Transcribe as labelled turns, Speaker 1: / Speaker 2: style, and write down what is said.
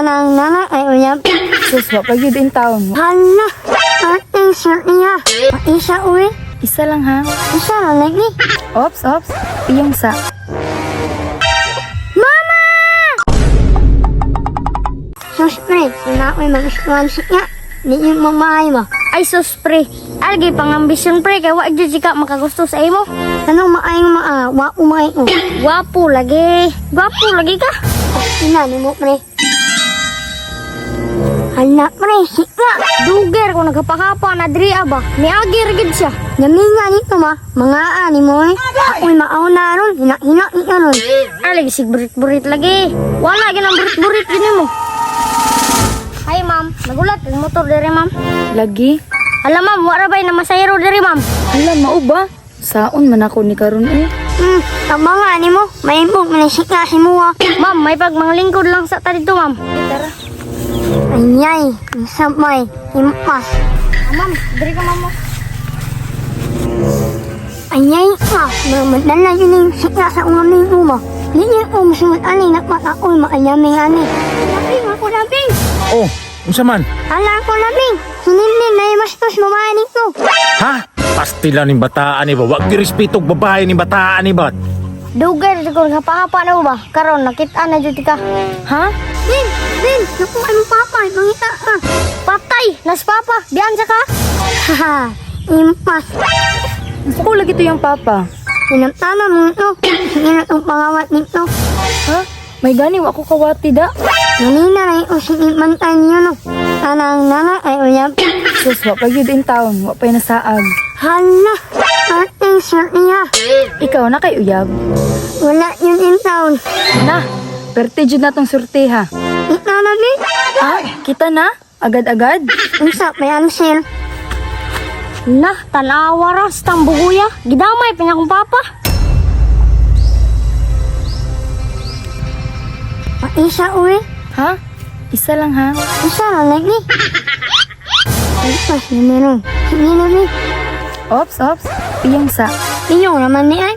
Speaker 1: Tanang nana ay uyab.
Speaker 2: Sus, wa pa yun in town.
Speaker 1: Hala, ating shirt niya. Isa uwi.
Speaker 2: Isa lang ha.
Speaker 1: Isa lang lagi.
Speaker 2: Ops, ops. Iyong sa.
Speaker 1: Mama! Sus, pre, na ako'y mag-iskuhan siya. Di yung mamahay mo.
Speaker 3: Ay sus pre, algi pang ambisyon pre, kaya wag jud ka makagusto sa imo.
Speaker 1: Anong maayong wa umay mo?
Speaker 3: Gwapo lagi ka.
Speaker 1: Ina ni mo, pre. Hala, pre, siya.
Speaker 3: Duger ko nagkapakapa na diri ba. Miagi ra gid siya.
Speaker 1: Naminga nito ma, mga ani mo eh. Ako'y mauna ron, hina-hina niya ron.
Speaker 3: Algi sig burit-burit lagi. Wala ginang burit-burit gini mo. Hi ma'am, nagulat ang motor diri ma'am.
Speaker 2: Lagi.
Speaker 3: Alam ma'am, wala bay na masayro diri ma'am.
Speaker 2: Alam, mao ba? Saon man ako ni karon eh.
Speaker 1: Tama nga ni mo, may imbog, manisik nga si mo ah.
Speaker 3: Ma'am, may pag mga lingkod lang sa ta dito ma'am. Tara.
Speaker 1: Anyay, ang sabay, impas.
Speaker 3: Ma'am, diri ka ma'am.
Speaker 1: Anyay ka, madala yun yung sika sa umamin mo. Hindi niya umusunod ani, nakmatakoy maanyaming ani. Labing, ako labing.
Speaker 4: Oh, unsa man?
Speaker 1: Hala ako labing. Sinilin na yung mastos babae nito.
Speaker 4: Ha? Pastila ni bataan ni ba? Wag girespeto og babae ni bataan ni ba?
Speaker 3: Duger jud ko nagkapakapa na ba? Karon nakita na jud ka. Ha?
Speaker 1: Din, naku anong papa, mangita ka.
Speaker 3: Patay, nas papa. Diyan ka.
Speaker 1: Haha, impas.
Speaker 2: Gusto ko lagi to yung papa.
Speaker 1: Sinamtama mo ito. Sige na itong pangawat nito.
Speaker 2: Ha? May gani, wa ko kawati da.
Speaker 1: Nanina na yung sinimantay niyo no. Tanang nana ay uyab.
Speaker 2: Sus, wa pa yun in town. Wa pa yung nasaag.
Speaker 1: Hala, ating shirt niya.
Speaker 2: Ikaw na kay uyab.
Speaker 1: Wala yun in town.
Speaker 2: Na, perte jud na tong surte ha.
Speaker 1: Ito na din.
Speaker 2: Ha? Kita na? Agad-agad?
Speaker 1: Unsa, may ansel.
Speaker 3: Nah, tanawa ras tang buguya. Gidamay pinya kong papa.
Speaker 1: Isa uwi.
Speaker 2: Ha? Isa lang ha.
Speaker 1: Isa lang lagi. Impas na meron. Sige na din.
Speaker 2: Ops, ops. Iyong sa.
Speaker 1: Iyong naman ni ay.